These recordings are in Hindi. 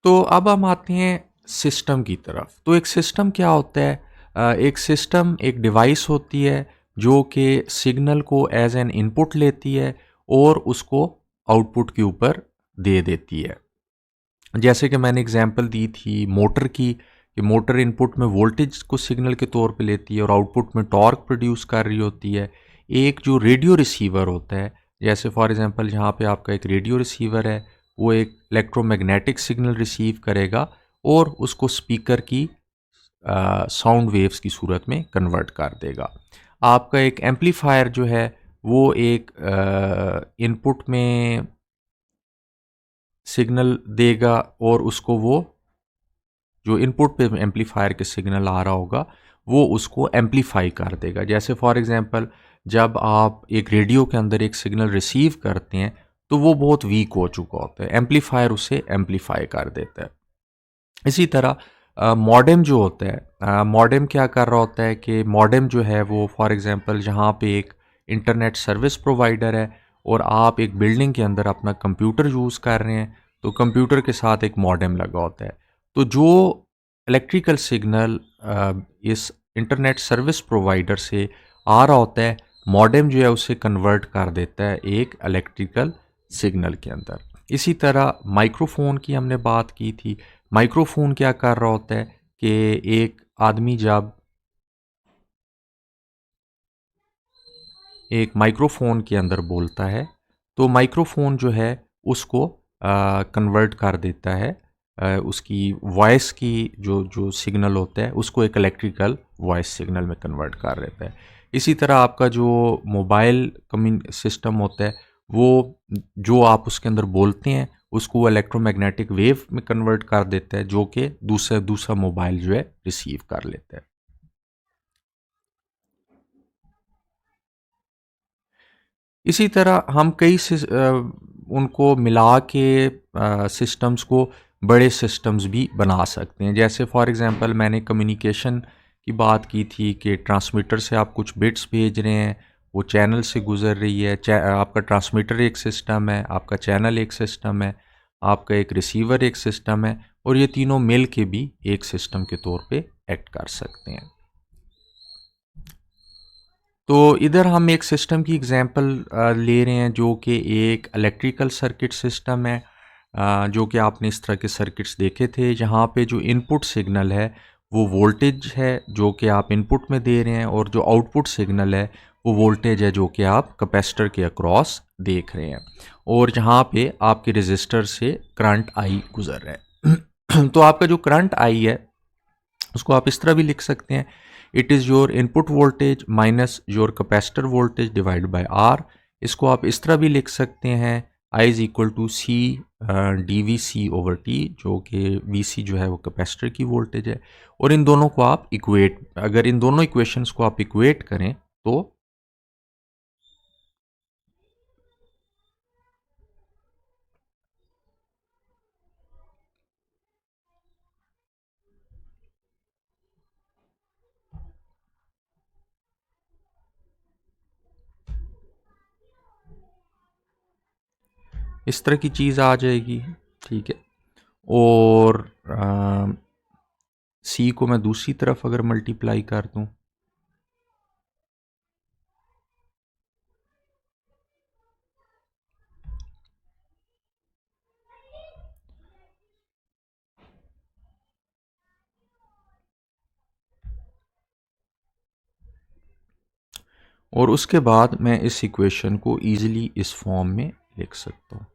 तो अब हम आते हैं सिस्टम की तरफ। तो एक सिस्टम क्या होता है? एक सिस्टम एक डिवाइस होती है जो कि सिग्नल को एज एन इनपुट लेती है और उसको आउटपुट के ऊपर दे देती है। जैसे कि मैंने एग्जांपल दी थी मोटर की, कि मोटर इनपुट में वोल्टेज को सिग्नल के तौर पे लेती है और आउटपुट में टॉर्क प्रोड्यूस कर रही होती है। एक जो रेडियो रिसीवर होता है, जैसे फॉर एग्जांपल यहाँ पे आपका एक रेडियो रिसीवर है, वो एक इलेक्ट्रोमैग्नेटिक सिग्नल रिसीव करेगा और उसको स्पीकर की साउंड वेव्स की सूरत में कन्वर्ट कर देगा। आपका एक एम्पलीफायर जो है वो एक इनपुट में सिग्नल देगा और उसको वो जो इनपुट पे एम्पलीफायर के सिग्नल आ रहा होगा वो उसको एम्पलीफाई कर देगा। जैसे फॉर एग्जांपल जब आप एक रेडियो के अंदर एक सिग्नल रिसीव करते हैं तो वो बहुत वीक हो चुका होता है, एम्पलीफायर उसे एम्पलीफाई कर देता है। इसी तरह मॉडेम जो होता है, मॉडेम क्या कर रहा होता है कि मॉडेम जो है वो फॉर एग्जांपल जहाँ पे एक इंटरनेट सर्विस प्रोवाइडर है और आप एक बिल्डिंग के अंदर अपना कंप्यूटर यूज़ कर रहे हैं, तो कंप्यूटर के साथ एक मॉडेम लगा होता है। तो जो इलेक्ट्रिकल सिग्नल इस इंटरनेट सर्विस प्रोवाइडर से आ रहा होता है, मॉडेम जो है उसे कन्वर्ट कर देता है एक इलेक्ट्रिकल सिग्नल के अंदर। इसी तरह माइक्रोफोन की हमने बात की थी। माइक्रोफोन क्या कर रहा होता है कि एक आदमी जब एक माइक्रोफोन के अंदर बोलता है तो माइक्रोफोन जो है उसको कन्वर्ट कर देता है, उसकी वॉइस की जो जो सिग्नल होता है उसको एक इलेक्ट्रिकल वॉइस सिग्नल में कन्वर्ट कर देता है। इसी तरह आपका जो मोबाइल कम्युन सिस्टम होता है वो जो आप उसके अंदर बोलते हैं उसको वो इलेक्ट्रोमैग्नेटिक वेव में कन्वर्ट कर देता है जो कि दूसरा दूसरा मोबाइल जो है रिसीव कर लेता है। इसी तरह हम उनको मिला के सिस्टम्स को बड़े सिस्टम्स भी बना सकते हैं। जैसे फॉर एग्जांपल मैंने कम्युनिकेशन की बात की थी कि ट्रांसमीटर से आप कुछ बिट्स भेज रहे हैं, वो चैनल से गुजर रही है। आपका ट्रांसमीटर एक सिस्टम है, आपका चैनल एक सिस्टम है, आपका एक रिसीवर एक सिस्टम है और ये तीनों मिल के भी एक सिस्टम के तौर पे एक्ट कर सकते हैं। तो इधर हम एक सिस्टम की एग्जांपल ले रहे हैं जो कि एक इलेक्ट्रिकल सर्किट सिस्टम है, जो कि आपने इस तरह के सर्किट्स देखे थे जहाँ पे जो इनपुट सिग्नल है वो वोल्टेज है जो कि आप इनपुट में दे रहे हैं और जो आउटपुट सिग्नल है वो वोल्टेज है जो कि आप कैपेसिटर के अक्रॉस देख रहे हैं और जहाँ पे आपके रेजिस्टर से करंट आई गुजर रहा है। तो आपका जो करंट आई है उसको आप इस तरह भी लिख सकते हैं, it is your input voltage minus your capacitor voltage divide by R. इसको आप इस तरह भी लिख सकते हैं, I is equal to C D V C over T, जो कि वी सी जो है वो कैपेसिटर की वोल्टेज है। और इन दोनों को आप इक्वेट, अगर इन दोनों इक्वेशंस को आप इक्वेट करें तो इस तरह की चीज़ आ जाएगी। ठीक है, और सी को मैं दूसरी तरफ अगर मल्टीप्लाई कर दूं और उसके बाद मैं इस इक्वेशन को ईजिली इस फॉर्म में लिख सकता हूँ।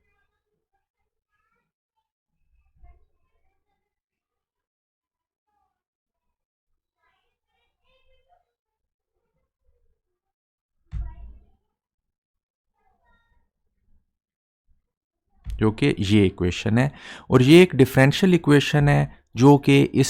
जो कि ये इक्वेशन है और ये एक डिफरेंशियल इक्वेशन है जो कि इस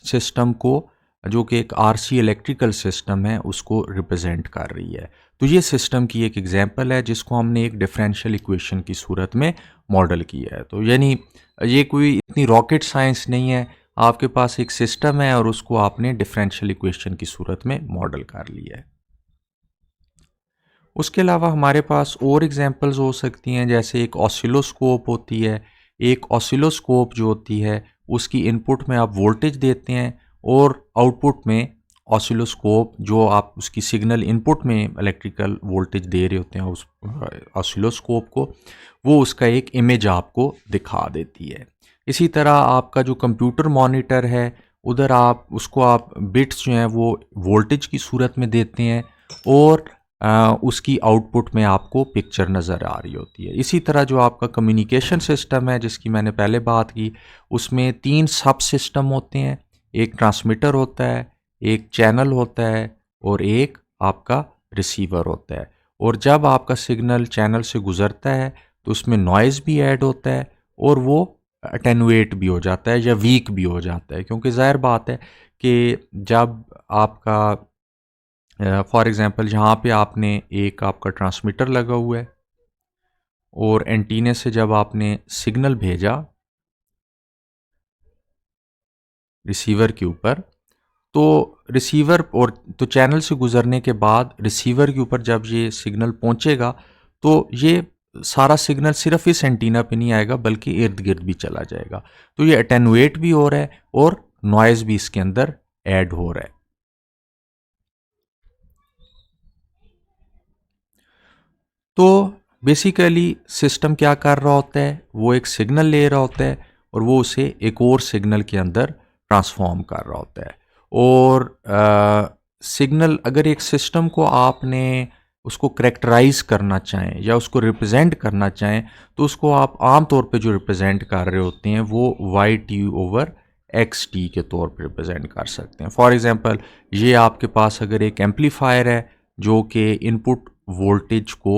सिस्टम को, जो कि एक आरसी इलेक्ट्रिकल सिस्टम है, उसको रिप्रेजेंट कर रही है। तो ये सिस्टम की एक एग्जांपल है जिसको हमने एक डिफरेंशियल इक्वेशन की सूरत में मॉडल किया है। तो यानी ये कोई इतनी रॉकेट साइंस नहीं है, आपके पास एक सिस्टम है और उसको आपने डिफरेंशियल इक्वेशन की सूरत में मॉडल कर लिया है। उसके अलावा हमारे पास और एग्जांपल्स हो सकती हैं, जैसे एक ऑसिलोस्कोप होती है, एक ऑसिलोस्कोप जो होती है उसकी इनपुट में आप वोल्टेज देते हैं और आउटपुट में ऑसिलोस्कोप जो आप उसकी सिग्नल इनपुट में इलेक्ट्रिकल वोल्टेज दे रहे होते हैं उस ऑसिलोस्कोप को, वो उसका एक इमेज आपको दिखा देती है। इसी तरह आपका जो कंप्यूटर मॉनिटर है, उधर आप उसको आप बिट्स जो हैं वो वोल्टेज की सूरत में देते हैं और उसकी आउटपुट में आपको पिक्चर नज़र आ रही होती है। इसी तरह जो आपका कम्युनिकेशन सिस्टम है जिसकी मैंने पहले बात की, उसमें 3 सब सिस्टम होते हैं। एक ट्रांसमीटर होता है, एक चैनल होता है और एक आपका रिसीवर होता है। और जब आपका सिग्नल चैनल से गुज़रता है तो उसमें नॉइज़ भी ऐड होता है और वो अटेनुएट भी हो जाता है या वीक भी हो जाता है, क्योंकि ज़ाहिर बात है कि जब आपका फॉर एग्ज़ाम्पल यहाँ पे आपने एक आपका ट्रांसमीटर लगा हुआ है और एंटीने से जब आपने सिग्नल भेजा रिसीवर के ऊपर, तो रिसीवर और तो चैनल से गुजरने के बाद रिसीवर के ऊपर जब ये सिग्नल पहुंचेगा तो ये सारा सिग्नल सिर्फ इस एंटीना पे नहीं आएगा बल्कि इर्द गिर्द भी चला जाएगा। तो ये अटेनुएट भी हो रहा है और नॉइज़ भी इसके अंदर ऐड हो रहा है। तो बेसिकली सिस्टम क्या कर रहा होता है, वो एक सिग्नल ले रहा होता है और वो उसे एक और सिग्नल के अंदर ट्रांसफॉर्म कर रहा होता है। और सिग्नल अगर एक सिस्टम को आपने उसको करेक्टराइज करना चाहें या उसको रिप्रेजेंट करना चाहें तो उसको आप आम तौर पे जो रिप्रेजेंट कर रहे होते हैं वो Y T over X T के तौर पे रिप्रेजेंट कर सकते हैं। फॉर एग्जांपल ये आपके पास अगर एक एम्पलीफायर है जो कि इनपुट वोल्टेज को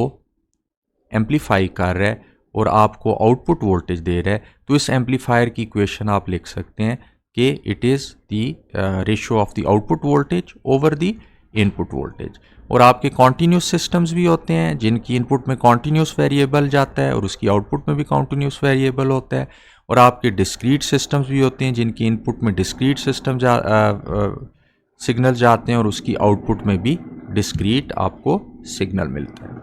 एम्पलीफाई कर रहा है और आपको आउटपुट वोल्टेज दे रहा है, तो इस एम्पलीफायर की इक्वेशन आप लिख सकते हैं कि it is the ratio of the output voltage over the input voltage. और आपके कॉन्टीन्यूस सिस्टम्स भी होते हैं जिनकी इनपुट में कॉन्टीन्यूस वेरिएबल जाता है और उसकी आउटपुट में भी कॉन्टीन्यूस वेरिएबल होता है। और आपके डिस्क्रीट सिस्टम्स भी होते हैं जिनकी इनपुट में डिस्क्रीट सिग्नल जाते हैं और उसकी आउटपुट में भी डिस्क्रीट आपको सिग्नल मिलता है।